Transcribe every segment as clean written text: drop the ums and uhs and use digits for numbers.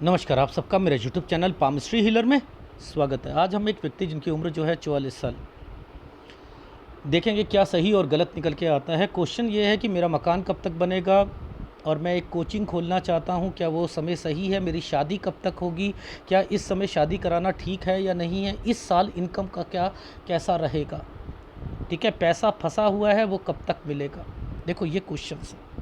नमस्कार, आप सबका मेरे यूट्यूब चैनल पामिस्ट्री हीलर में स्वागत है। आज हम एक व्यक्ति जिनकी उम्र जो है 44 साल, देखेंगे क्या सही और गलत निकल के आता है। क्वेश्चन ये है कि मेरा मकान कब तक बनेगा और मैं एक कोचिंग खोलना चाहता हूँ, क्या वो समय सही है? मेरी शादी कब तक होगी? क्या इस समय शादी कराना ठीक है या नहीं है? इस साल इनकम का क्या कैसा रहेगा? ठीक है, पैसा फंसा हुआ है वो कब तक मिलेगा? देखो ये क्वेश्चन है।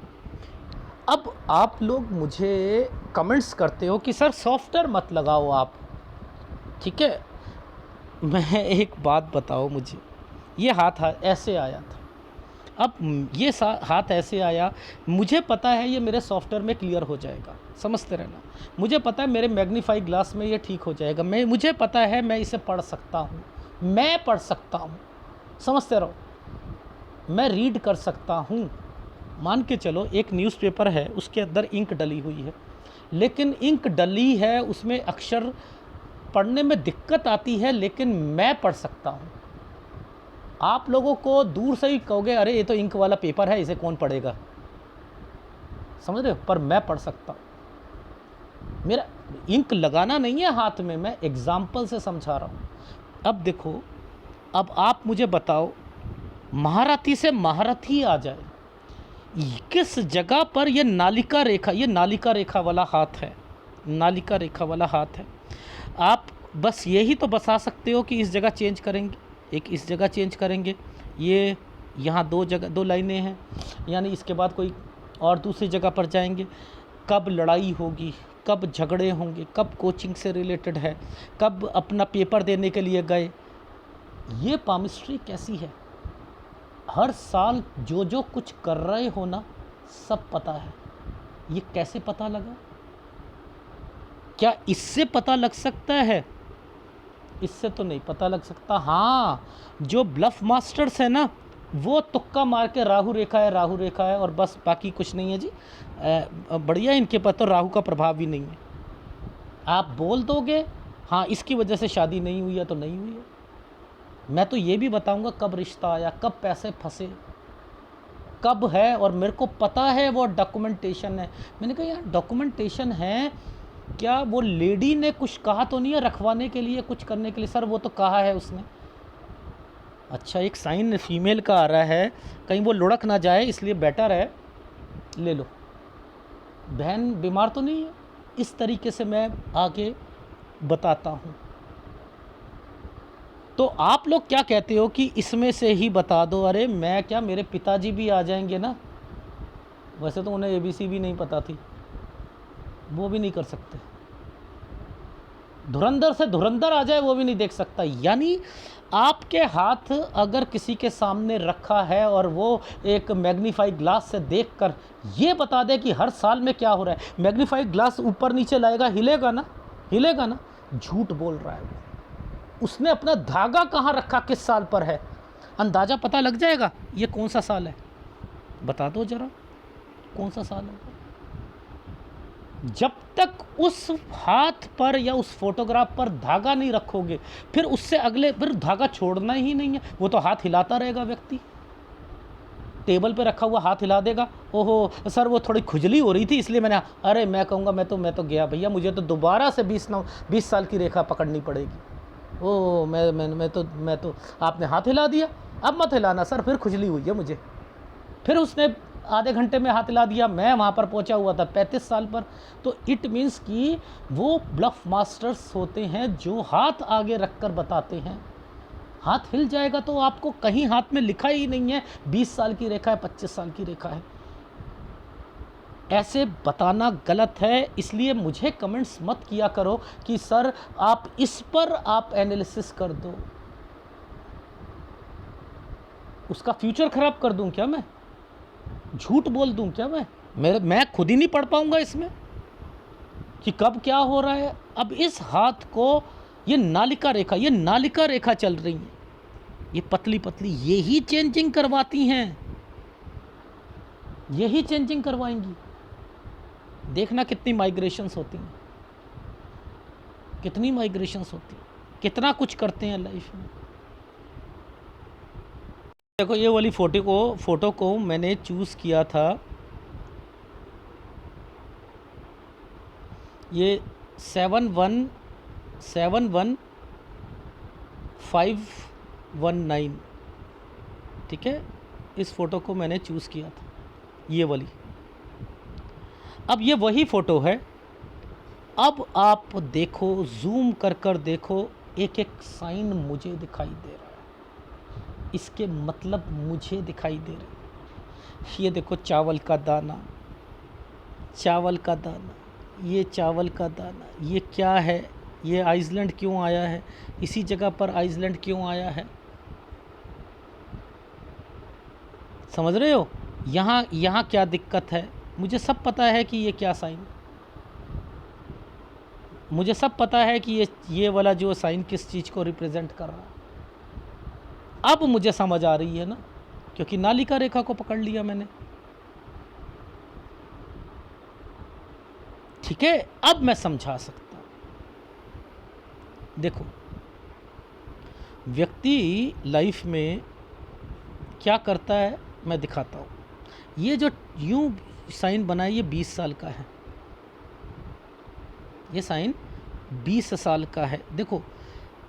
अब आप लोग मुझे कमेंट्स करते हो कि सर सॉफ्टवेयर मत लगाओ आप, ठीक है। मैं एक बात बताओ मुझे, ये हाथ ऐसे आया था। अब ये हाथ ऐसे आया, मुझे पता है ये मेरे सॉफ्टवेयर में क्लियर हो जाएगा, समझते रहना। मुझे पता है मेरे मैग्नीफाई ग्लास में ये ठीक हो जाएगा। मुझे पता है मैं इसे पढ़ सकता हूँ, मैं पढ़ सकता हूँ, समझते रहो। मैं रीड कर सकता हूँ। मान के चलो एक न्यूज़पेपर है, उसके अंदर इंक डली हुई है, लेकिन इंक डली है, उसमें अक्षर पढ़ने में दिक्कत आती है, लेकिन मैं पढ़ सकता हूँ। आप लोगों को दूर से ही कहोगे अरे ये तो इंक वाला पेपर है, इसे कौन पढ़ेगा, समझ रहे हो, पर मैं पढ़ सकता हूँ। मेरा इंक लगाना नहीं है हाथ में, मैं एग्जाम्पल से समझा रहा हूँ। अब देखो, अब आप मुझे बताओ, महारथी से महारथी आ जाए, किस जगह पर ये नालिका रेखा, ये नालिका रेखा वाला हाथ है, नालिका रेखा वाला हाथ है। आप बस यही तो बता सकते हो कि इस जगह चेंज करेंगे, एक इस जगह चेंज करेंगे, ये यहाँ दो जगह दो लाइनें हैं, यानी इसके बाद कोई और दूसरी जगह पर जाएंगे। कब लड़ाई होगी, कब झगड़े होंगे, कब कोचिंग से रिलेटेड है, कब अपना पेपर देने के लिए गए। ये पामिस्ट्री कैसी है? हर साल जो जो कुछ कर रहे हो ना, सब पता है। ये कैसे पता लगा? क्या इससे पता लग सकता है? इससे तो नहीं पता लग सकता। हाँ, जो ब्लफ मास्टर्स है ना, वो तुक्का मार के राहु रेखा है, राहु रेखा है, और बस बाकी कुछ नहीं है जी। बढ़िया, इनके पास तो राहु का प्रभाव भी नहीं है। आप बोल दोगे हाँ इसकी वजह से शादी नहीं हुई है तो नहीं हुई है। मैं तो ये भी बताऊंगा कब रिश्ता आया, कब पैसे फंसे, कब है, और मेरे को पता है वो डॉक्यूमेंटेशन है। मैंने कहा यार डॉक्यूमेंटेशन है, क्या वो लेडी ने कुछ कहा तो नहीं है रखवाने के लिए, कुछ करने के लिए? सर वो तो कहा है उसने। अच्छा, एक साइन फीमेल का आ रहा है, कहीं वो लुढ़क ना जाए, इसलिए बेटर है ले लो। बहन बीमार तो नहीं है? इस तरीके से मैं आगे बताता हूँ। तो आप लोग क्या कहते हो कि इसमें से ही बता दो? अरे मैं क्या, मेरे पिताजी भी आ जाएंगे ना, वैसे तो उन्हें एबीसी भी नहीं पता थी, वो भी नहीं कर सकते। धुरंधर से धुरंधर आ जाए वो भी नहीं देख सकता। यानी आपके हाथ अगर किसी के सामने रखा है और वो एक मैग्नीफाई ग्लास से देखकर ये बता दे कि हर साल में क्या हो रहा है, मैग्नीफाई ग्लास ऊपर नीचे लाएगा, हिलेगा ना, हिलेगा ना, झूठ बोल रहा है वो। उसने अपना धागा कहाँ रखा, किस साल पर है, अंदाज़ा पता लग जाएगा ये कौन सा साल है। बता दो ज़रा कौन सा साल है। जब तक उस हाथ पर या उस फोटोग्राफ पर धागा नहीं रखोगे, फिर उससे अगले फिर धागा छोड़ना ही नहीं है। वो तो हाथ हिलाता रहेगा, व्यक्ति टेबल पे रखा हुआ हाथ हिला देगा। ओहो सर वो थोड़ी खुजली हो रही थी इसलिए मैंने, अरे मैं कहूँगा मैं तो गया भैया, मुझे तो दोबारा से 20 साल की रेखा पकड़नी पड़ेगी। ओह मैं तो आपने हाथ हिला दिया, अब मत हिलाना सर, फिर खुजली हुई है मुझे। फिर उसने आधे घंटे में हाथ हिला दिया, मैं वहाँ पर पहुँचा हुआ था 35 साल पर। तो इट मीन्स कि वो ब्लफ मास्टर्स होते हैं जो हाथ आगे रख कर बताते हैं। हाथ हिल जाएगा तो आपको कहीं हाथ में लिखा ही नहीं है 20 साल की रेखा है, 25 साल की रेखा है। ऐसे बताना गलत है, इसलिए मुझे कमेंट्स मत किया करो कि सर आप इस पर आप एनालिसिस कर दो। उसका फ्यूचर खराब कर दूं क्या मैं? झूठ बोल दूं क्या मैं खुद ही नहीं पढ़ पाऊंगा इसमें कि कब क्या हो रहा है। अब इस हाथ को, ये नालिका रेखा, ये नालिका रेखा चल रही है, ये पतली पतली, यही चेंजिंग करवाती हैं, यही चेंजिंग करवाएंगी। देखना कितनी माइग्रेशंस होती हैं, कितनी माइग्रेशंस होती हैं, कितना कुछ करते हैं लाइफ में। देखो ये वाली फ़ोटो को मैंने चूज़ किया था, ये 7171519, ठीक है। इस फ़ोटो को मैंने चूज़ किया था, ये वाली। अब ये वही फ़ोटो है। अब आप देखो, ज़ूम कर कर देखो, एक एक साइन मुझे दिखाई दे रहा है, इसके मतलब मुझे दिखाई दे रहे हैं। ये देखो, चावल का दाना, चावल का दाना, ये चावल का दाना, ये क्या है? ये आइसलैंड क्यों आया है? इसी जगह पर आइसलैंड क्यों आया है? समझ रहे हो? यहाँ यहाँ क्या दिक्कत है? मुझे सब पता है कि ये क्या साइन, मुझे सब पता है कि ये वाला जो साइन किस चीज़ को रिप्रेजेंट कर रहा है। अब मुझे समझ आ रही है ना, क्योंकि नालिका रेखा को पकड़ लिया मैंने, ठीक है। अब मैं समझा सकता हूँ। देखो, व्यक्ति लाइफ में क्या करता है, मैं दिखाता हूँ। ये जो यूं साइन बना है, ये 20 साल का है, ये साइन 20 साल का है। देखो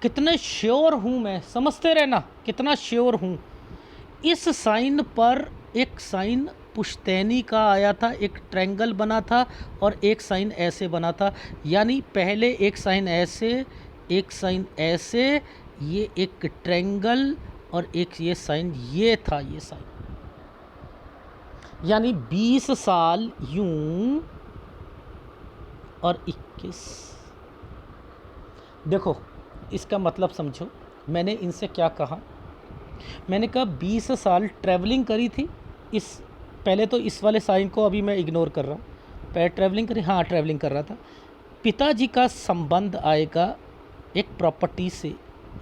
कितने श्योर हूँ मैं, समझते रहना कितना श्योर हूँ। इस साइन पर एक साइन पुश्तैनी का आया था, एक ट्रायंगल बना था, और एक साइन ऐसे बना था। यानी पहले एक साइन ऐसे, एक साइन ऐसे, ये एक ट्रायंगल, और एक ये साइन, ये था ये साइन। यानी 20 साल यूं और 21। देखो इसका मतलब समझो, मैंने इनसे क्या कहा। मैंने कहा 20 साल ट्रैवलिंग करी थी। इस पहले तो इस वाले साइन को अभी मैं इग्नोर कर रहा हूँ, पहले ट्रैवलिंग करी, हाँ ट्रैवलिंग कर रहा था। पिताजी का संबंध आएगा एक प्रॉपर्टी से।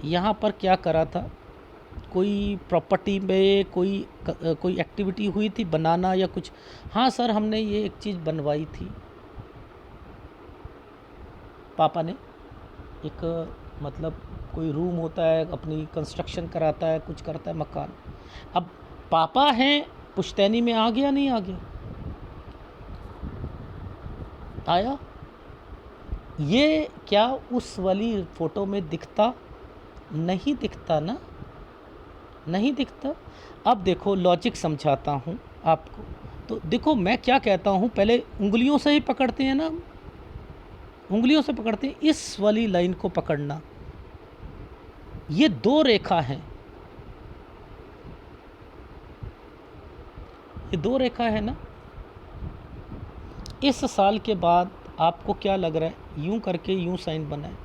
यहाँ पर क्या करा था, कोई प्रॉपर्टी में कोई एक्टिविटी हुई थी, बनाना या कुछ। हाँ सर, हमने ये एक चीज़ बनवाई थी, पापा ने। एक मतलब कोई रूम होता है, अपनी कंस्ट्रक्शन कराता है, कुछ करता है, मकान। अब पापा हैं, पुश्तैनी में आ गया नहीं आ गया? आया। ये क्या उस वाली फ़ोटो में दिखता? नहीं दिखता ना, नहीं दिखता। अब देखो लॉजिक समझाता हूँ आपको। तो देखो मैं क्या कहता हूँ, पहले उंगलियों से ही पकड़ते हैं ना, उंगलियों से पकड़ते हैं। इस वाली लाइन को पकड़ना, ये दो रेखा हैं, ये दो रेखा है ना। इस साल के बाद आपको क्या लग रहा है, यूं करके यूं साइन बना है।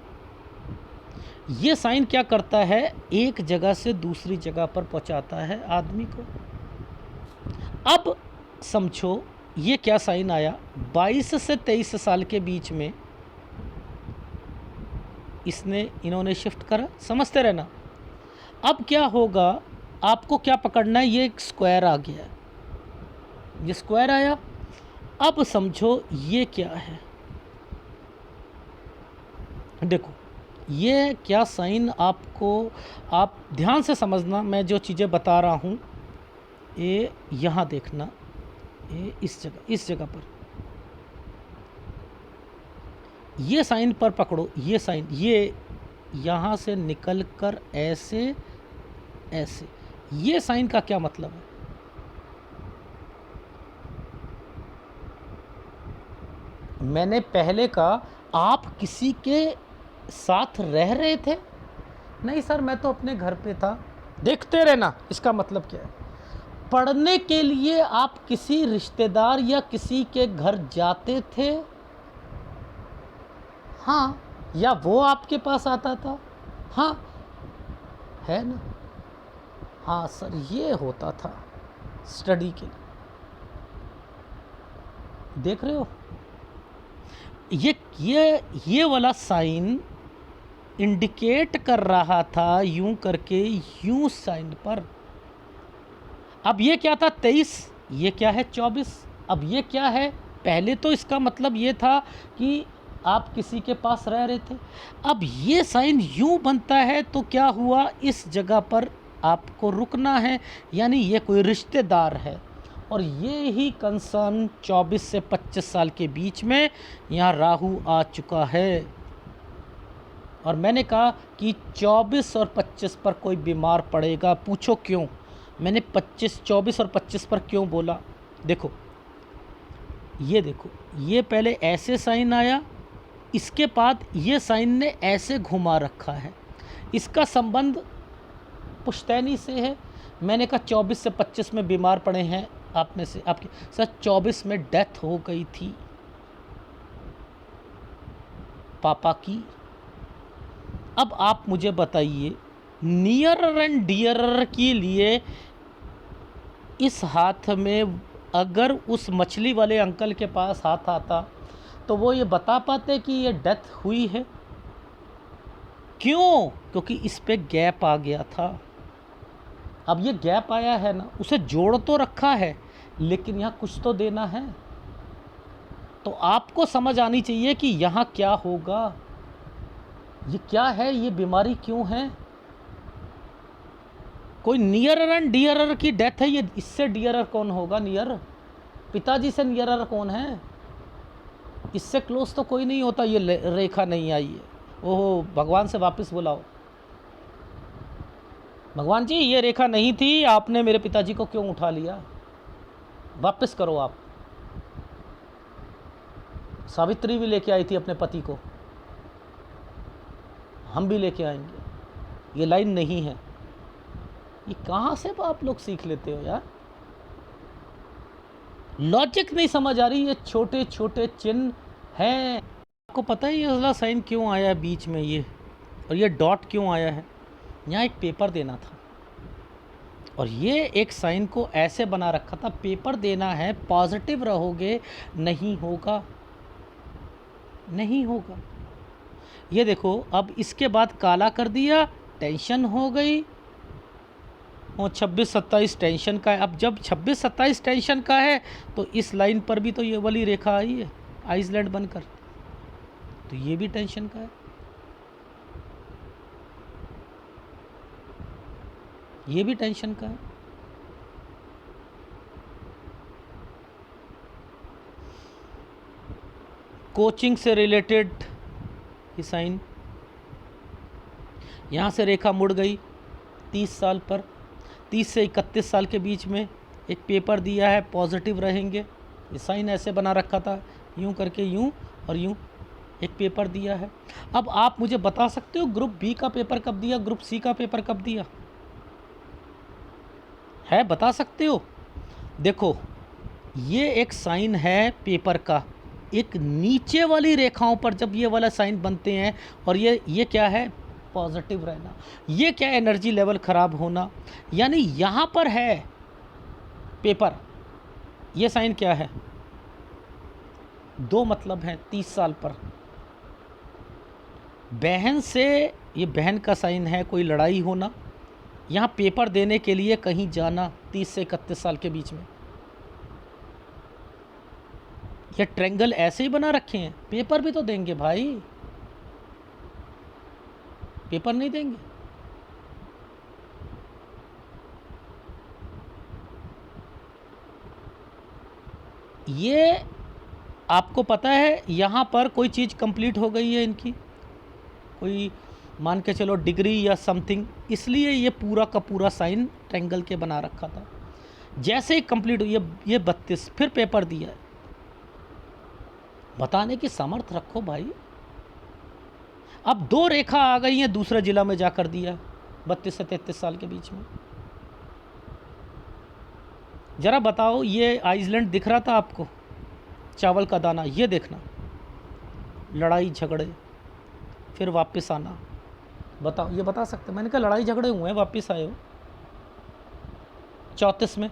ये साइन क्या करता है, एक जगह से दूसरी जगह पर पहुंचाता है आदमी को। अब समझो ये क्या साइन आया, 22 से 23 साल के बीच में इन्होंने शिफ्ट करा। समझते रहना। अब क्या होगा, आपको क्या पकड़ना है, ये एक स्क्वायर आ गया है, ये स्क्वायर आया। अब समझो ये क्या है, देखो ये क्या साइन, आपको आप ध्यान से समझना, मैं जो चीज़ें बता रहा हूँ। ये यहाँ देखना, ये इस जगह पर, ये साइन पर पकड़ो, ये साइन, ये यहाँ से निकल कर ऐसे ऐसे, ये साइन का क्या मतलब है? मैंने पहले कहा आप किसी के साथ रह रहे थे? नहीं सर, मैं तो अपने घर पे था। देखते रहना, इसका मतलब क्या है। पढ़ने के लिए आप किसी रिश्तेदार या किसी के घर जाते थे? हाँ, या वो आपके पास आता था? हाँ, है ना। हाँ सर, ये होता था स्टडी के लिए। देख रहे हो, ये वाला साइन इंडिकेट कर रहा था यूं करके, यूं साइन पर। अब ये क्या था, 23, ये क्या है, 24। अब ये क्या है, पहले तो इसका मतलब ये था कि आप किसी के पास रह रहे थे। अब ये साइन यूं बनता है, तो क्या हुआ, इस जगह पर आपको रुकना है, यानी ये कोई रिश्तेदार है। और ये ही कंसर्न 24 से 25 साल के बीच में यहाँ राहु आ चुका है। और मैंने कहा कि 24 और 25 पर कोई बीमार पड़ेगा। पूछो क्यों? मैंने 24 और 25 पर क्यों बोला? देखो, देखो, ये पहले ऐसे साइन आया, इसके बाद ये साइन ने ऐसे घुमा रखा है। इसका संबंध पुश्तैनी से है। मैंने कहा 24 से 25 में बीमार पड़े हैं आप में से, आपके सर 24 में डेथ हो गई थी पापा की। अब आप मुझे बताइए, नियर एंड डियरर के लिए इस हाथ में अगर उस मछली वाले अंकल के पास हाथ आता तो वो ये बता पाते कि ये डेथ हुई है? क्यों? क्योंकि इस पे गैप आ गया था। अब ये गैप आया है ना, उसे जोड़ तो रखा है लेकिन यहाँ कुछ तो देना है। तो आपको समझ आनी चाहिए कि यहाँ क्या होगा, ये क्या है, ये बीमारी क्यों है। कोई नियर एंड डियरर की डेथ है, ये इससे डियरर कौन होगा? नियर पिताजी से नियरर कौन है? इससे क्लोज तो कोई नहीं होता। ये रेखा नहीं आई है। ओहो, भगवान से वापस बुलाओ, भगवान जी ये रेखा नहीं थी, आपने मेरे पिताजी को क्यों उठा लिया? वापस करो आप। सावित्री भी लेके आई थी अपने पति को, हम भी लेके आएंगे। ये लाइन नहीं है। ये कहाँ से आप लोग सीख लेते हो यार? लॉजिक नहीं समझ आ रही। ये छोटे छोटे चिन्ह हैं। आपको पता है ये वाला साइन क्यों आया है बीच में, ये और ये डॉट क्यों आया है? यहाँ एक पेपर देना था और ये एक साइन को ऐसे बना रखा था, पेपर देना है, पॉजिटिव रहोगे, नहीं होगा, नहीं होगा। ये देखो, अब इसके बाद काला कर दिया, टेंशन हो गई। और 26-27 टेंशन का है। अब जब 26-27 टेंशन का है तो इस लाइन पर भी तो ये वाली रेखा आई है आइसलैंड बनकर, तो ये भी टेंशन का है, ये भी टेंशन का है। कोचिंग से रिलेटेड ये साइन, यहाँ से रेखा मुड़ गई 30 साल पर, 30 से 31 साल के बीच में एक पेपर दिया है, पॉजिटिव रहेंगे। ये साइन ऐसे बना रखा था, यूं करके यूं और यूं एक पेपर दिया है। अब आप मुझे बता सकते हो ग्रुप बी का पेपर कब दिया, ग्रुप सी का पेपर कब दिया है? बता सकते हो? देखो, ये एक साइन है पेपर का, एक नीचे वाली रेखाओं पर जब ये वाला साइन बनते हैं और ये क्या है? पॉजिटिव रहना। ये क्या? एनर्जी लेवल ख़राब होना। यानी यहाँ पर है पेपर, ये साइन क्या है? दो मतलब है 30 साल पर। बहन से, ये बहन का साइन है, कोई लड़ाई होना, यहाँ पेपर देने के लिए कहीं जाना 30 से 31 साल के बीच में। ये ट्रायंगल ऐसे ही बना रखे हैं, पेपर भी तो देंगे भाई, पेपर नहीं देंगे? ये आपको पता है यहाँ पर कोई चीज़ कंप्लीट हो गई है इनकी, कोई मान के चलो डिग्री या समथिंग, इसलिए ये पूरा का पूरा साइन ट्रायंगल के बना रखा था। जैसे ही कंप्लीट हुई ये 32 फिर पेपर दिया है। बताने की सामर्थ्य रखो भाई। अब 2 रेखा आ गई हैं, दूसरे जिला में जाकर दिया 32 से 33 साल के बीच में। ज़रा बताओ, ये आइसलैंड दिख रहा था आपको, चावल का दाना, ये देखना, लड़ाई झगड़े, फिर वापस आना। बताओ, ये बता सकते? मैंने कहा लड़ाई झगड़े हुए हैं, वापस आए हो 34 में।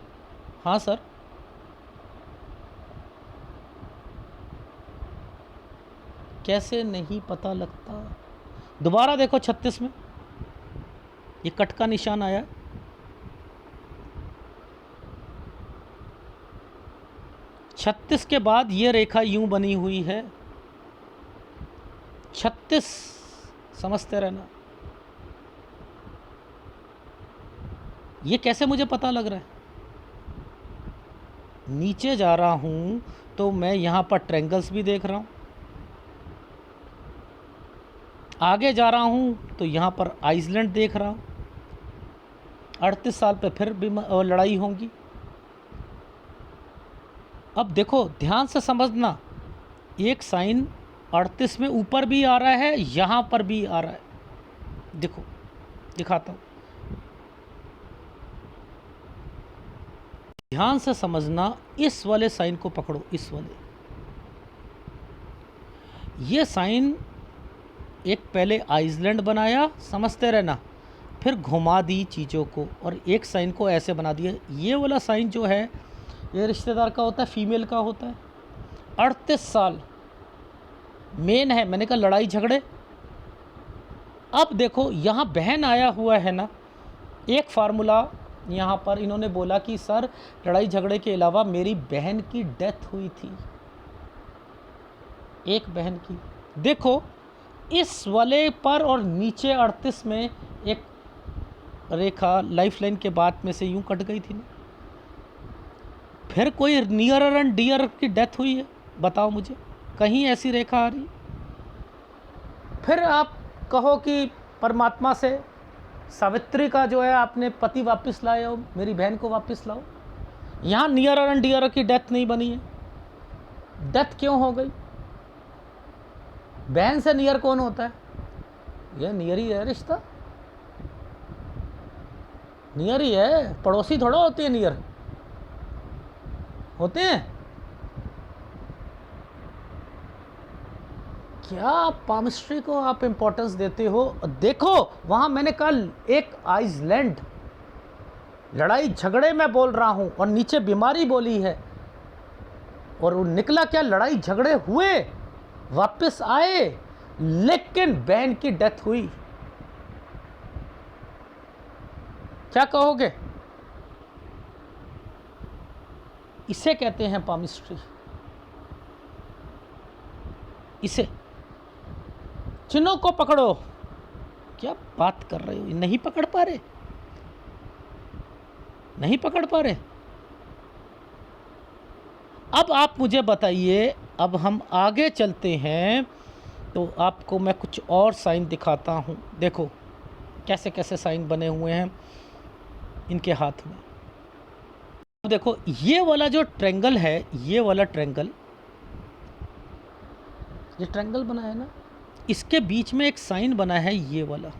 हाँ सर, कैसे नहीं पता लगता? दोबारा देखो 36 में, ये कट का निशान आया। 36 के बाद ये रेखा यूं बनी हुई है। 36 समझते रहना। ये कैसे मुझे पता लग रहा है? नीचे जा रहा हूँ तो मैं यहाँ पर ट्रायंगल्स भी देख रहा हूँ। आगे जा रहा हूँ तो यहाँ पर आइसलैंड देख रहा हूँ। 38 साल पे फिर भी लड़ाई होगी। अब देखो ध्यान से समझना, एक साइन 38 में ऊपर भी आ रहा है, यहाँ पर भी आ रहा है। देखो दिखाता हूँ, ध्यान से समझना। इस वाले साइन को पकड़ो, इस वाले, ये साइन एक पहले आइसलैंड बनाया, समझते रहना, फिर घुमा दी चीज़ों को और एक साइन को ऐसे बना दिया। ये वाला साइन जो है ये रिश्तेदार का होता है, फीमेल का होता है। 38 साल मेन है, मैंने कहा लड़ाई झगड़े। अब देखो यहाँ बहन आया हुआ है ना, एक फार्मूला यहाँ पर इन्होंने बोला कि सर लड़ाई झगड़े के अलावा मेरी बहन की डेथ हुई थी, एक बहन की। देखो इस वाले पर और नीचे 38 में एक रेखा लाइफ लाइन के बाद में से यूं कट गई थी ना। फिर कोई नियर एंड डियर की डेथ हुई है, बताओ मुझे कहीं ऐसी रेखा आ रही? फिर आप कहो कि परमात्मा से सावित्री का जो है आपने पति वापस लाए हो, मेरी बहन को वापस लाओ। यहाँ नियर एंड डियर की डेथ नहीं बनी है, डेथ क्यों हो गई? बहन से नियर कौन होता है? ये नियर ही है रिश्ता, नियर ही है, पड़ोसी थोड़ा होते हैं नियर, होते हैं क्या? पामिस्ट्री को आप इंपॉर्टेंस देते हो। देखो वहां मैंने कल एक आइसलैंड, लड़ाई झगड़े में बोल रहा हूं और नीचे बीमारी बोली है, और वो निकला क्या? लड़ाई झगड़े हुए, वापस आए, लेकिन बहन की डेथ हुई। क्या कहोगे? इसे कहते हैं पामिस्ट्री। इसे चिन्हों को पकड़ो। क्या बात कर रहे हो? नहीं पकड़ पा रहे, नहीं पकड़ पा रहे। अब आप मुझे बताइए, अब हम आगे चलते हैं तो आपको मैं कुछ और साइन दिखाता हूं। देखो कैसे कैसे साइन बने हुए हैं इनके हाथ में। देखो ये वाला जो ट्रायंगल है, ये वाला ट्रायंगल, ये ट्रायंगल बना है ना, इसके बीच में एक साइन बना है ये वाला।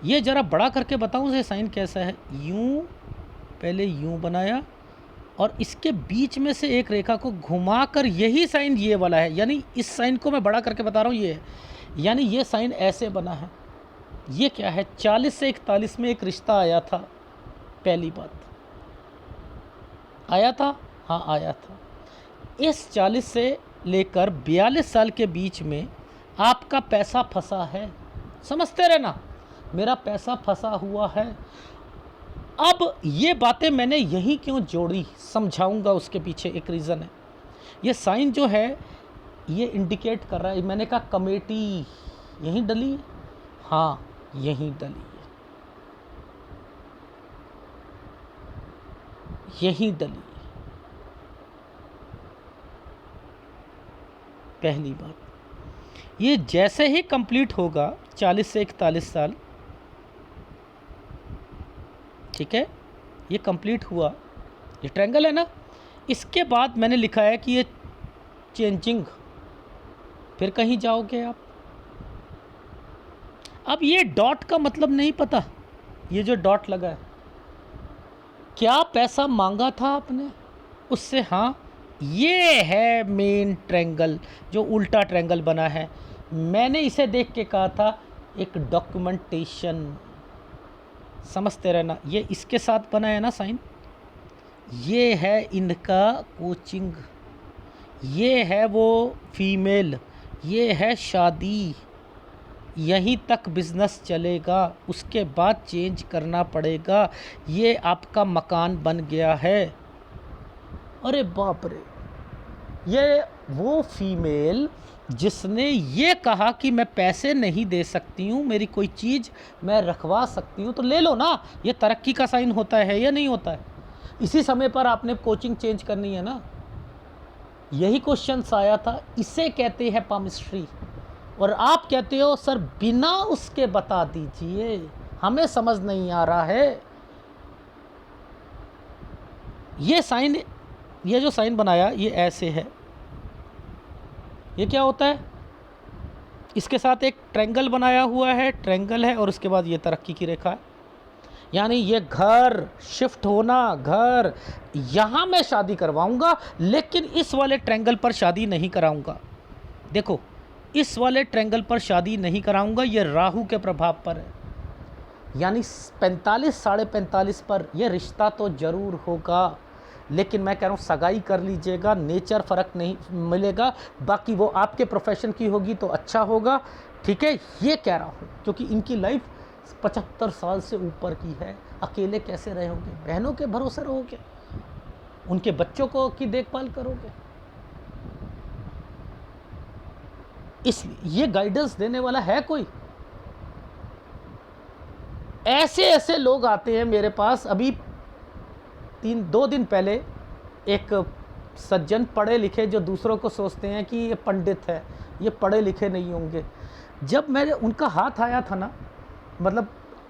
ये जरा बड़ा करके बताऊं ये साइन कैसा है। यूं, पहले यूं बनाया और इसके बीच में से एक रेखा को घुमाकर, यही साइन ये वाला है। यानी इस साइन को मैं बड़ा करके बता रहा हूं, ये है, यानी ये साइन ऐसे बना है। ये क्या है? 40 से 41 में एक रिश्ता आया था, पहली बात आया था, हाँ आया था। इस 40 से लेकर 42 साल के बीच में आपका पैसा फंसा है, समझते रहना, मेरा पैसा फंसा हुआ है। अब ये बातें मैंने यही क्यों जोड़ी, समझाऊंगा, उसके पीछे एक रीज़न है। ये साइन जो है ये इंडिकेट कर रहा है, मैंने कहा कमेटी यहीं डली है, हाँ यहीं डली है, यहीं डली है। पहली बात, ये जैसे ही कंप्लीट होगा 40 से 41 साल, ठीक है, ये कंप्लीट हुआ, ये ट्रायंगल है ना, इसके बाद मैंने लिखा है कि ये चेंजिंग, फिर कहीं जाओगे आप। अब ये डॉट का मतलब नहीं पता, ये जो डॉट लगा है, क्या पैसा मांगा था आपने उससे? हाँ, ये है मेन ट्रायंगल जो उल्टा ट्रायंगल बना है। मैंने इसे देख के कहा था एक डॉक्यूमेंटेशन, समझते रहना। ये इसके साथ बना है ना साइन, ये है इनका कोचिंग, ये है वो फीमेल, ये है शादी, यहीं तक बिज़नेस चलेगा, उसके बाद चेंज करना पड़ेगा। ये आपका मकान बन गया है। अरे बाप रे, ये वो फीमेल जिसने ये कहा कि मैं पैसे नहीं दे सकती हूँ, मेरी कोई चीज़ मैं रखवा सकती हूँ तो ले लो ना। ये तरक्की का साइन होता है या नहीं होता है? इसी समय पर आपने कोचिंग चेंज करनी है ना। यही क्वेश्चंस आया था, इसे कहते हैं पामिस्ट्री। और आप कहते हो सर बिना उसके बता दीजिए, हमें समझ नहीं आ रहा है। ये साइन, ये जो साइन बनाया ये ऐसे है, ये क्या होता है? इसके साथ एक ट्रायंगल बनाया हुआ है, ट्रायंगल है, और उसके बाद ये तरक्की की रेखा है। यानी ये घर शिफ्ट होना, घर, यहाँ मैं शादी करवाऊंगा, लेकिन इस वाले ट्रायंगल पर शादी नहीं कराऊंगा। देखो, इस वाले ट्रायंगल पर शादी नहीं कराऊंगा, ये राहु के प्रभाव पर है। यानी 45 साढ़े 45 पर यह रिश्ता तो ज़रूर होगा, लेकिन मैं कह रहा हूँ सगाई कर लीजिएगा, नेचर फ़र्क नहीं मिलेगा, बाकी वो आपके प्रोफेशन की होगी तो अच्छा होगा। ठीक है, ये कह रहा हूँ, क्योंकि इनकी लाइफ 75 साल से ऊपर की है। अकेले कैसे रहोगे? बहनों के भरोसे रहोगे? उनके बच्चों को की देखभाल करोगे? इसलिए ये गाइडेंस देने वाला है कोई? ऐसे ऐसे लोग आते हैं मेरे पास। अभी 2 दिन पहले एक सज्जन पढ़े लिखे, जो दूसरों को सोचते हैं कि ये पंडित है, ये पढ़े लिखे नहीं होंगे, जब मैंने उनका हाथ आया था ना, मतलब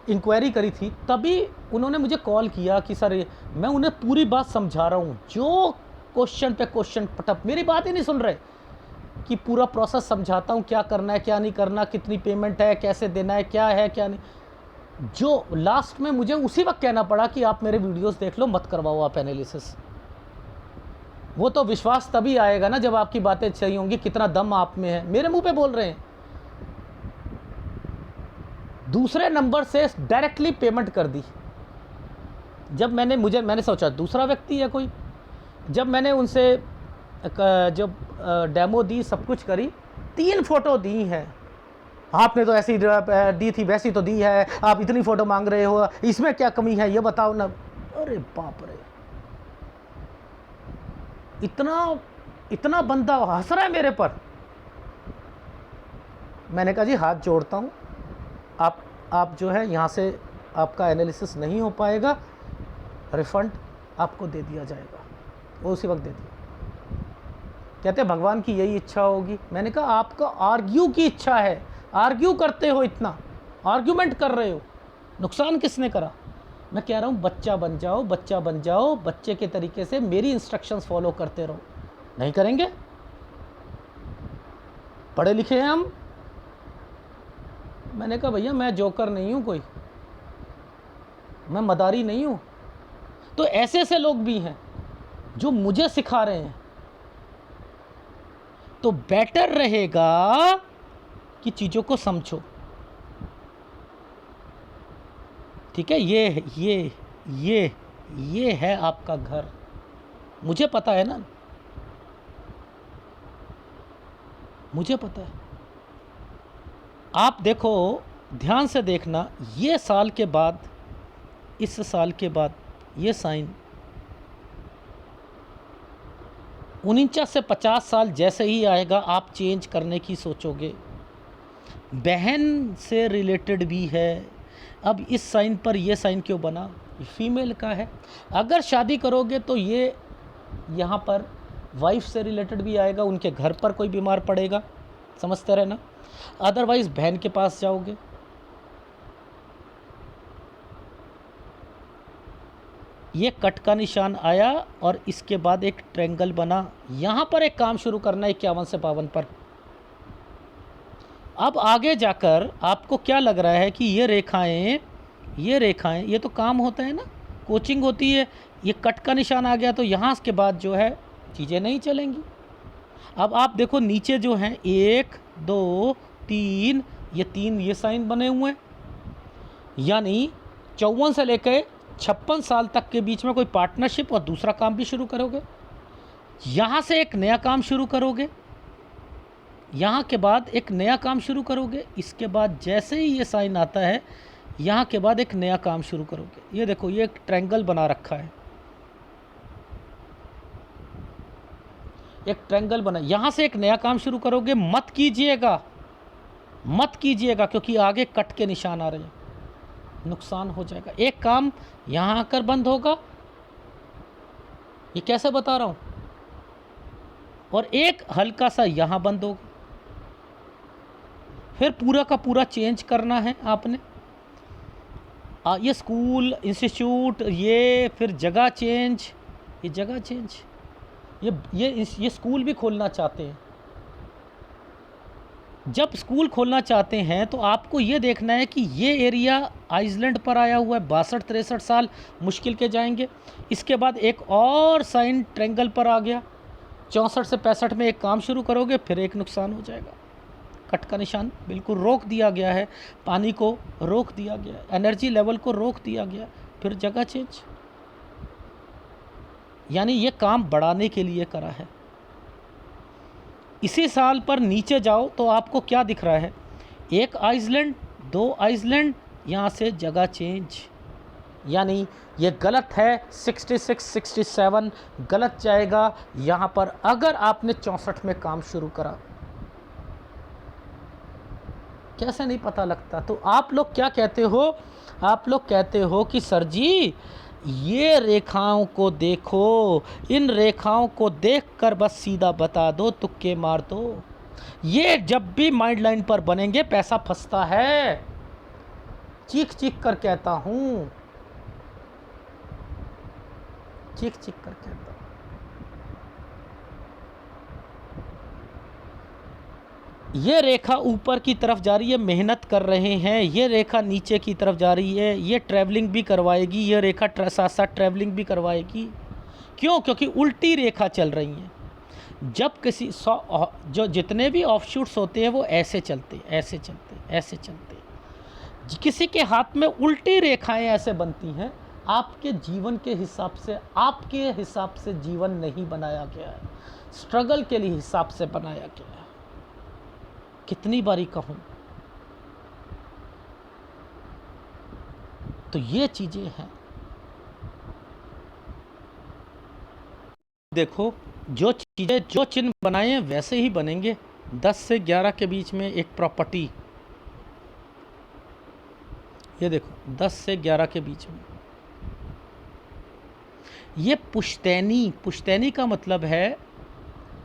इंक्वायरी करी थी, तभी उन्होंने मुझे कॉल किया कि सर मैं उन्हें पूरी बात समझा रहा हूँ, जो क्वेश्चन पे क्वेश्चन पटप, मेरी बात ही नहीं सुन रहे, कि पूरा प्रोसेस समझाता हूँ, क्या करना है क्या नहीं करना, कितनी पेमेंट है, कैसे देना है, क्या है क्या नहीं। जो लास्ट में मुझे उसी वक्त कहना पड़ा कि आप मेरे वीडियोस देख लो, मत करवाओ आप एनालिसिस। वो तो विश्वास तभी आएगा ना जब आपकी बातें सही होंगी, कितना दम आप में है। मेरे मुंह पे बोल रहे हैं, दूसरे नंबर से डायरेक्टली पेमेंट कर दी। जब मैंने सोचा दूसरा व्यक्ति है कोई, जब मैंने उनसे जब डेमो दी, सब कुछ करी, 3 फोटो दी हैं। आपने तो ऐसी दी थी, वैसी तो दी है, आप इतनी फ़ोटो मांग रहे हो, इसमें क्या कमी है ये बताओ ना। अरे बाप रे, इतना बंदा हंस रहा है मेरे पर। मैंने कहा जी हाथ जोड़ता हूँ, आप जो है यहाँ से आपका एनालिसिस नहीं हो पाएगा, रिफ़ंड आपको दे दिया जाएगा। वो उसी वक्त दे दिया। कहते हैं भगवान की यही इच्छा होगी। मैंने कहा आपका आर्ग्यू की इच्छा है, आर्ग्यू करते हो, इतना आर्ग्यूमेंट कर रहे हो, नुकसान किसने करा? मैं कह रहा हूँ बच्चा बन जाओ, बच्चा बन जाओ, बच्चे के तरीके से मेरी इंस्ट्रक्शंस फॉलो करते रहो। नहीं करेंगे? पढ़े लिखे हैं हम। मैंने कहा भैया मैं जोकर नहीं हूँ कोई, मैं मदारी नहीं हूँ। तो ऐसे ऐसे लोग भी हैं जो मुझे सिखा रहे हैं। तो बेटर रहेगा कि चीज़ों को समझो। ठीक है, ये है आपका घर, मुझे पता है ना, मुझे पता है। आप देखो, ध्यान से देखना, ये साल के बाद, इस साल के बाद ये साइन 49 से 50 साल जैसे ही आएगा, आप चेंज करने की सोचोगे। बहन से रिलेटेड भी है। अब इस साइन पर ये साइन क्यों बना? फीमेल का है। अगर शादी करोगे तो ये यहाँ पर वाइफ से रिलेटेड भी आएगा, उनके घर पर कोई बीमार पड़ेगा, समझते रहना। अदरवाइज़ बहन के पास जाओगे। ये कट का निशान आया और इसके बाद एक ट्रायंगल बना। यहाँ पर एक काम शुरू करना है 51 से 52 पर। अब आगे जाकर आपको क्या लग रहा है कि ये रेखाएं, ये तो काम होता है ना, कोचिंग होती है। ये कट का निशान आ गया तो यहाँ के बाद जो है चीज़ें नहीं चलेंगी। अब आप देखो नीचे जो हैं 1 2 3, ये 3 ये साइन बने हुए हैं। यानी 54 से लेकर 56 साल तक के बीच में कोई पार्टनरशिप और दूसरा काम भी शुरू करोगे। यहाँ से एक नया काम शुरू करोगे, यहाँ के बाद एक नया काम शुरू करोगे। इसके बाद जैसे ही ये साइन आता है, यहाँ के बाद एक नया काम शुरू करोगे। ये देखो, ये एक ट्रायंगल बना रखा है, एक ट्रायंगल बना। यहाँ से एक नया काम शुरू करोगे। मत कीजिएगा क्योंकि आगे कट के निशान आ रहे हैं, नुकसान हो जाएगा। एक काम यहाँ आकर बंद होगा, ये कैसे बता रहा हूँ। और एक हल्का सा यहाँ बंद होगा, फिर पूरा का पूरा चेंज करना है आपने। ये स्कूल इंस्टीट्यूट, ये फिर जगह चेंज, ये जगह चेंज, ये स्कूल भी खोलना चाहते हैं। जब स्कूल खोलना चाहते हैं तो आपको ये देखना है कि ये एरिया आइसलैंड पर आया हुआ है, 62-63 साल मुश्किल के जाएंगे। इसके बाद एक और साइन ट्रेंगल पर आ गया, 64 से 65 में एक काम शुरू करोगे, फिर एक नुकसान हो जाएगा। कट का निशान बिल्कुल रोक दिया गया है, पानी को रोक दिया गया है, एनर्जी लेवल को रोक दिया गया, फिर जगह चेंज। यानी ये काम बढ़ाने के लिए करा है। इसी साल पर नीचे जाओ तो आपको क्या दिख रहा है, एक आइसलैंड, दो आइसलैंड, यहाँ से जगह चेंज। यानी ये गलत है, 66 67 गलत जाएगा यहाँ पर अगर आपने 64 में काम शुरू करा। कैसे नहीं पता लगता। तो आप लोग क्या कहते हो, आप लोग कहते हो कि सर जी ये रेखाओं को देखो, इन रेखाओं को देखकर बस सीधा बता दो, तुक्के मार दो। ये जब भी माइंड लाइन पर बनेंगे पैसा फंसता है, चीख चीख कर कहता हूँ, चीख चीख कर कहता हूँ। ये रेखा ऊपर की तरफ जा रही है, मेहनत कर रहे हैं। ये रेखा नीचे की तरफ जा रही है, ये ट्रैवलिंग भी करवाएगी। ये रेखा साथ साथ ट्रैवलिंग भी करवाएगी। क्यों? क्योंकि उल्टी रेखा चल रही हैं। जब किसी जो जितने भी ऑफशूट्स होते हैं वो ऐसे चलते, ऐसे चलते, ऐसे चलते। किसी के हाथ में उल्टी रेखाएं ऐसे बनती हैं, आपके जीवन के हिसाब से, आपके हिसाब से जीवन नहीं बनाया गया है, स्ट्रगल के लिए हिसाब से बनाया गया है। कितनी बारी कहूँ। तो ये चीज़ें हैं। देखो जो चीज़ें, जो चिन्ह बनाए हैं वैसे ही बनेंगे। 10 से 11 के बीच में एक प्रॉपर्टी, ये देखो 10 से 11 के बीच में ये पुश्तैनी, पुश्तैनी का मतलब है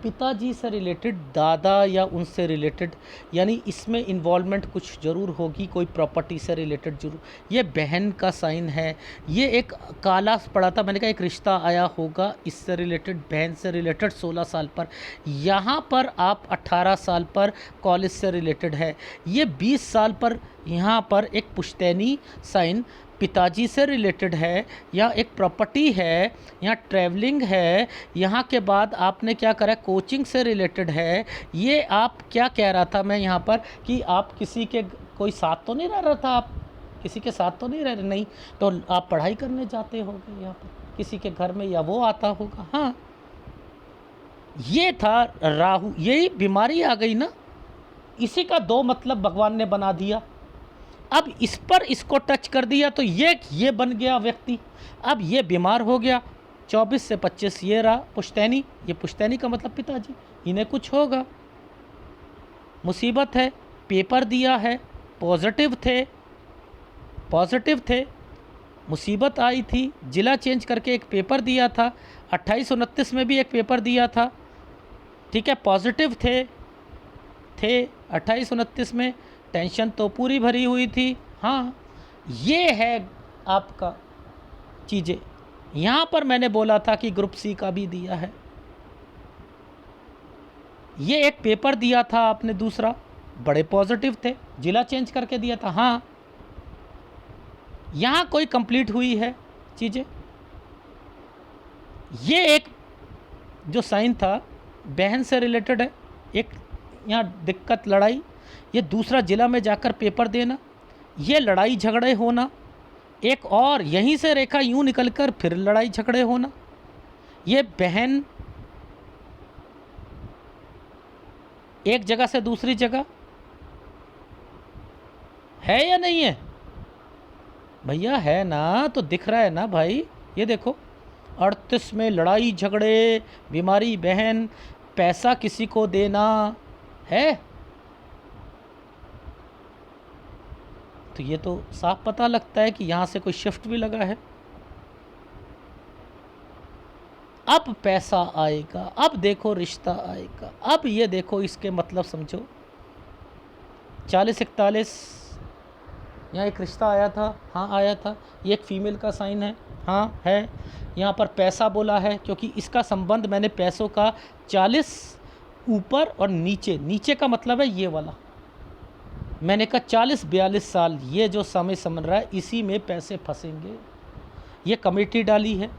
पिताजी से रिलेटेड, दादा या उनसे रिलेटेड, यानी इसमें इन्वॉल्वमेंट कुछ ज़रूर होगी, कोई प्रॉपर्टी से रिलेटेड जरूर। ये बहन का साइन है। ये एक काला पड़ा था, मैंने कहा एक रिश्ता आया होगा इससे रिलेटेड, बहन से रिलेटेड 16 साल पर। यहाँ पर आप 18 साल पर कॉलेज से रिलेटेड है। ये 20 साल पर यहाँ पर एक पुश्तैनी साइन पिताजी से रिलेटेड है, या एक प्रॉपर्टी है, यहाँ ट्रैवलिंग है। यहाँ के बाद आपने क्या करा, कोचिंग से रिलेटेड है। ये आप क्या कह रहा था मैं यहाँ पर कि आप किसी के कोई साथ तो नहीं रह रहा था, आप किसी के साथ तो नहीं रह रहे, नहीं तो आप पढ़ाई करने जाते होगे यहाँ पर किसी के घर में, या वो आता होगा। हाँ, ये था राहु, यही बीमारी आ गई ना, इसी का दो मतलब भगवान ने बना दिया। अब इस पर इसको टच कर दिया तो ये बन गया व्यक्ति। अब ये बीमार हो गया। 24 से 25 ये रहा पुश्तैनी। ये पुश्तैनी का मतलब पिताजी, इन्हें कुछ होगा, मुसीबत है। पेपर दिया है, पॉजिटिव थे, पॉजिटिव थे, मुसीबत आई थी। ज़िला चेंज करके एक पेपर दिया था, 28-29 में भी एक पेपर दिया था, ठीक है, पॉजिटिव थे 28-29 में। टेंशन तो पूरी भरी हुई थी। हाँ, ये है आपका चीज़ें। यहाँ पर मैंने बोला था कि ग्रुप सी का भी दिया है। ये एक पेपर दिया था आपने दूसरा, बड़े पॉजिटिव थे, ज़िला चेंज करके दिया था। हाँ, यहाँ कोई कंप्लीट हुई है चीज़ें। ये एक जो साइन था बहन से रिलेटेड है, एक यहाँ दिक्कत, लड़ाई। ये दूसरा ज़िला में जाकर पेपर देना, ये लड़ाई झगड़े होना। एक और यहीं से रेखा यूं निकलकर फिर लड़ाई झगड़े होना। ये बहन एक जगह से दूसरी जगह है या नहीं है भैया? है ना, तो दिख रहा है ना भाई। ये देखो 38 में लड़ाई झगड़े, बीमारी, बहन, पैसा किसी को देना है। तो ये तो साफ पता लगता है कि यहाँ से कोई शिफ्ट भी लगा है। अब पैसा आएगा, अब देखो रिश्ता आएगा। अब ये देखो इसके मतलब समझो, 40-41 यहाँ एक रिश्ता आया था, हाँ आया था। ये एक फीमेल का साइन है, हाँ है। यहाँ पर पैसा बोला है क्योंकि इसका संबंध मैंने पैसों का 40 ऊपर और नीचे, नीचे का मतलब है ये वाला। मैंने कहा 40-42 साल ये जो समय समझ रहा है इसी में पैसे फंसेंगे। ये कमेटी डाली है,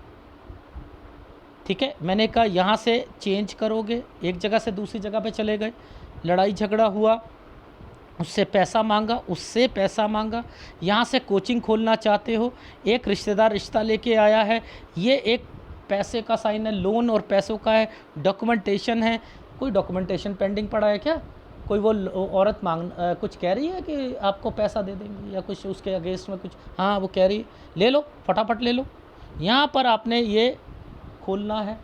ठीक है। मैंने कहा यहाँ से चेंज करोगे, एक जगह से दूसरी जगह पे चले गए, लड़ाई झगड़ा हुआ, उससे पैसा मांगा, उससे पैसा मांगा। यहाँ से कोचिंग खोलना चाहते हो, एक रिश्तेदार रिश्ता लेके आया है, ये एक पैसे का साइन है, लोन और पैसों का है, डॉक्यूमेंटेशन है। कोई डॉक्यूमेंटेशन पेंडिंग पड़ा है क्या? कोई वो औरत कुछ कह रही है कि आपको पैसा दे देंगे या कुछ उसके अगेंस्ट में कुछ, हाँ वो कह रही है, ले लो फटाफट ले लो। यहाँ पर आपने ये खोलना है।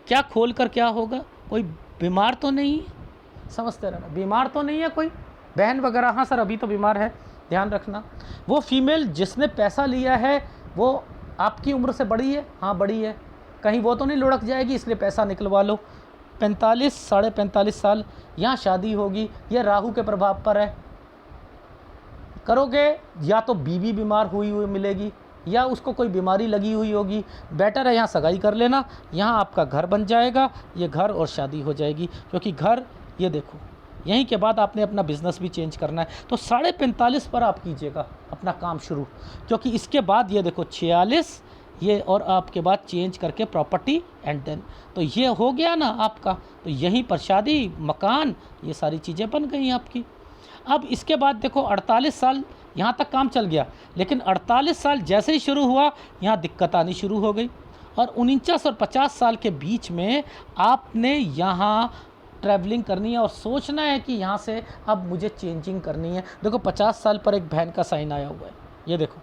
क्या खोल कर क्या होगा? कोई बीमार तो नहीं है, समझते रहना, बीमार तो नहीं है कोई बहन वगैरह? हाँ सर अभी तो बीमार है, ध्यान रखना। वो फीमेल जिसने पैसा लिया है वो आपकी उम्र से बड़ी है? हाँ बड़ी है। कहीं वो तो नहीं लुढ़क जाएगी इसलिए पैसा निकलवा लो। 45 साढ़े 45 साल, यहाँ शादी होगी, ये राहु के प्रभाव पर है। करोगे या तो बीवी बीमार हुई हुई मिलेगी या उसको कोई बीमारी लगी हुई होगी। बेटर है यहाँ सगाई कर लेना, यहाँ आपका घर बन जाएगा, ये घर और शादी हो जाएगी। क्योंकि घर, ये देखो यहीं के बाद आपने अपना बिज़नेस भी चेंज करना है, तो 45.5 पर आप कीजिएगा अपना काम शुरू। क्योंकि इसके बाद ये देखो 46 ये, और आपके बाद चेंज करके प्रॉपर्टी एंड देन, तो ये हो गया ना आपका। तो यहीं पर शादी, मकान, ये सारी चीज़ें बन गई आपकी। अब इसके बाद देखो 48 साल यहाँ तक काम चल गया, लेकिन 48 साल जैसे ही शुरू हुआ यहाँ दिक्कत आनी शुरू हो गई। और 49 और 50 साल के बीच में आपने यहाँ ट्रैवलिंग करनी है और सोचना है कि यहाँ से अब मुझे चेंजिंग करनी है। देखो 50 साल पर एक बहन का साइन आया हुआ है, ये देखो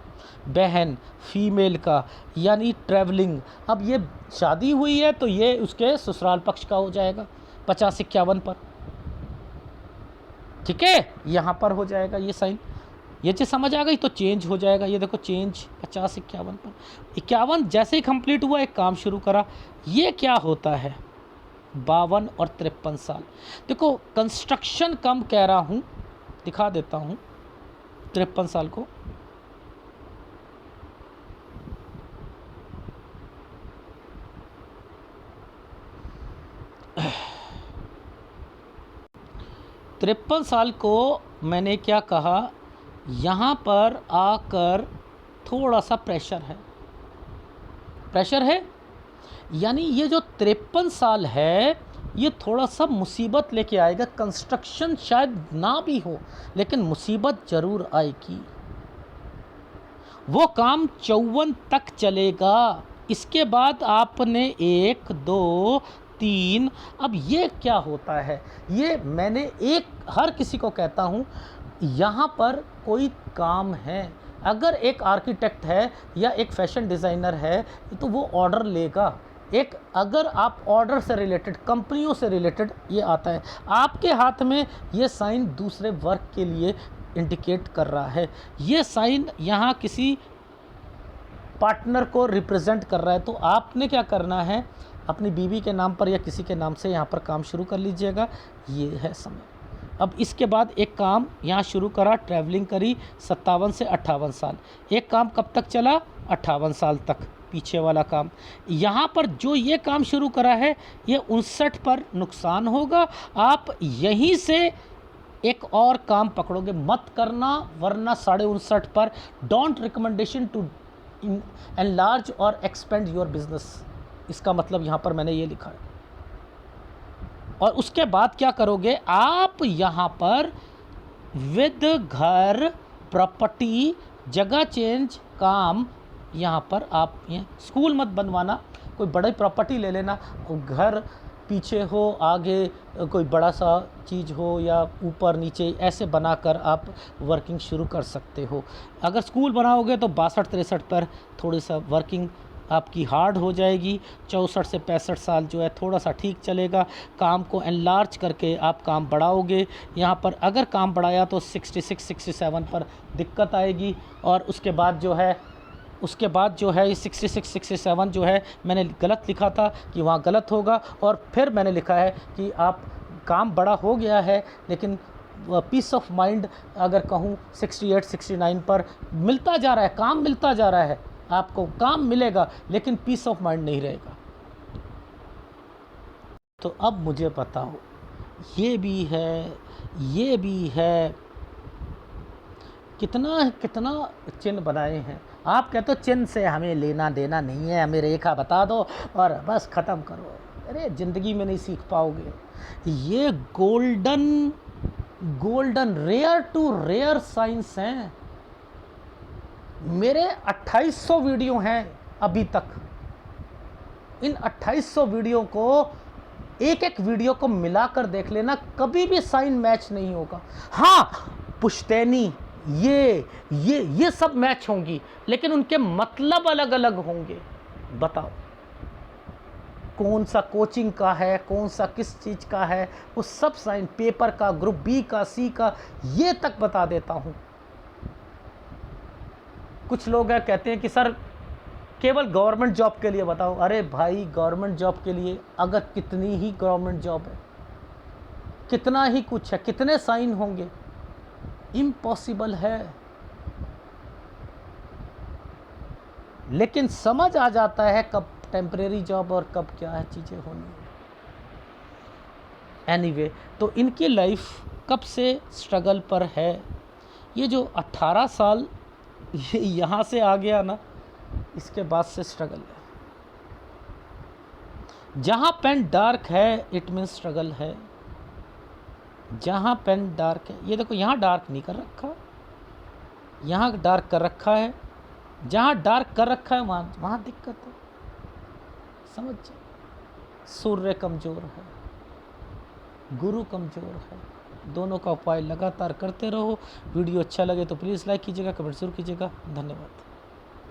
बहन फीमेल का, यानी ट्रैवलिंग। अब ये शादी हुई है तो ये उसके ससुराल पक्ष का हो जाएगा 50-51 पर, ठीक है, यहाँ पर हो जाएगा ये साइन। ये चीज़ समझ आ गई तो चेंज हो जाएगा। ये देखो चेंज 50-51 पर, 51 जैसे ही कंप्लीट हुआ एक काम शुरू करा। ये क्या होता है 52 और 53 साल। देखो कंस्ट्रक्शन कम कह रहा हूँ, दिखा देता हूँ 53 साल को। तिरपन साल को मैंने क्या कहा, यहाँ पर आकर थोड़ा सा प्रेशर है, प्रेशर है। यानी ये जो 53 साल है ये थोड़ा सा मुसीबत लेके आएगा। कंस्ट्रक्शन शायद ना भी हो लेकिन मुसीबत ज़रूर आएगी। वो काम 54 तक चलेगा। इसके बाद आपने 1 2 3, अब ये क्या होता है, ये मैंने एक हर किसी को कहता हूँ, यहाँ पर कोई काम है। अगर एक आर्किटेक्ट है या एक फैशन डिज़ाइनर है तो वो ऑर्डर लेगा। एक अगर आप ऑर्डर से रिलेटेड, कंपनियों से रिलेटेड ये आता है, आपके हाथ में ये साइन दूसरे वर्क के लिए इंडिकेट कर रहा है। ये साइन यहाँ किसी पार्टनर को रिप्रेजेंट कर रहा है। तो आपने क्या करना है, अपनी बीवी के नाम पर या किसी के नाम से यहाँ पर काम शुरू कर लीजिएगा। ये है समय। अब इसके बाद एक काम यहाँ शुरू करा, ट्रैवलिंग करी 57 से 58 साल। एक काम कब तक चला, 58 साल तक, पीछे वाला काम। यहाँ पर जो ये काम शुरू करा है ये 59 पर नुकसान होगा। आप यहीं से एक और काम पकड़ोगे, मत करना वरना 59.5 पर। डोंट रिकमेंडेशन टू एनलार्ज और एक्सपेंड योर बिजनेस, इसका मतलब यहाँ पर मैंने ये लिखा है। और उसके बाद क्या करोगे आप, यहाँ पर विद घर, प्रॉपर्टी, जगह चेंज काम, यहाँ पर आप ये स्कूल मत बनवाना, कोई बड़ी प्रॉपर्टी ले लेना। घर पीछे हो, आगे कोई बड़ा सा चीज़ हो या ऊपर नीचे, ऐसे बनाकर आप वर्किंग शुरू कर सकते हो। अगर स्कूल बनाओगे तो 62-63 पर थोड़ी सा वर्किंग आपकी हार्ड हो जाएगी। 64 से 65 साल जो है थोड़ा सा ठीक चलेगा। काम को एनलार्ज करके आप काम बढ़ाओगे। यहाँ पर अगर काम बढ़ाया तो 66-67 पर दिक्कत आएगी। और उसके बाद जो है उसके बाद जो है ये 66 67 जो है मैंने गलत लिखा था कि वहाँ गलत होगा, और फिर मैंने लिखा है कि आप काम बड़ा हो गया है लेकिन पीस ऑफ माइंड अगर कहूँ 68 69 पर मिलता जा रहा है, काम मिलता जा रहा है, आपको काम मिलेगा लेकिन पीस ऑफ माइंड नहीं रहेगा। तो अब मुझे बताओ, ये भी है, ये भी है, कितना कितना चिन्ह बनाए हैं। आप कहते हो चिन्ह से हमें लेना देना नहीं है, हमें रेखा बता दो और बस ख़त्म करो। अरे ज़िंदगी में नहीं सीख पाओगे। ये golden golden rare to rare science हैं। मेरे 2800 वीडियो हैं अभी तक। इन 2800 वीडियो को एक एक वीडियो को मिलाकर देख लेना, कभी भी साइन मैच नहीं होगा। हाँ, पुश्तैनी ये सब मैच होंगी लेकिन उनके मतलब अलग अलग होंगे। बताओ कौन सा कोचिंग का है, कौन सा किस चीज़ का है, वो सब साइन, पेपर का, ग्रुप बी का, सी का, ये तक बता देता हूँ। कुछ लोग हैं कहते हैं कि सर केवल गवर्नमेंट जॉब के लिए बताओ। अरे भाई, गवर्नमेंट जॉब के लिए अगर कितनी ही गवर्नमेंट जॉब है, कितना ही कुछ है, कितने साइन होंगे, इम्पॉसिबल है। लेकिन समझ आ जाता है कब टेम्परेरी जॉब और कब क्या है चीज़ें होनी है। एनीवे, तो इनकी लाइफ कब से स्ट्रगल पर है। ये जो 18 साल ये यहाँ से आ गया ना, इसके बाद से स्ट्रगल है। जहाँ पेन डार्क है इट मीन स्ट्रगल है। जहाँ पेन डार्क है, ये देखो यहाँ डार्क नहीं कर रखा, यहाँ डार्क कर रखा है। जहाँ डार्क कर रखा है वहाँ दिक्कत है। समझ, सूर्य कमज़ोर है, गुरु कमज़ोर है। दोनों का उपाय लगातार करते रहो। वीडियो अच्छा लगे तो प्लीज़ लाइक कीजिएगा, कमेंट जरूर कीजिएगा। धन्यवाद।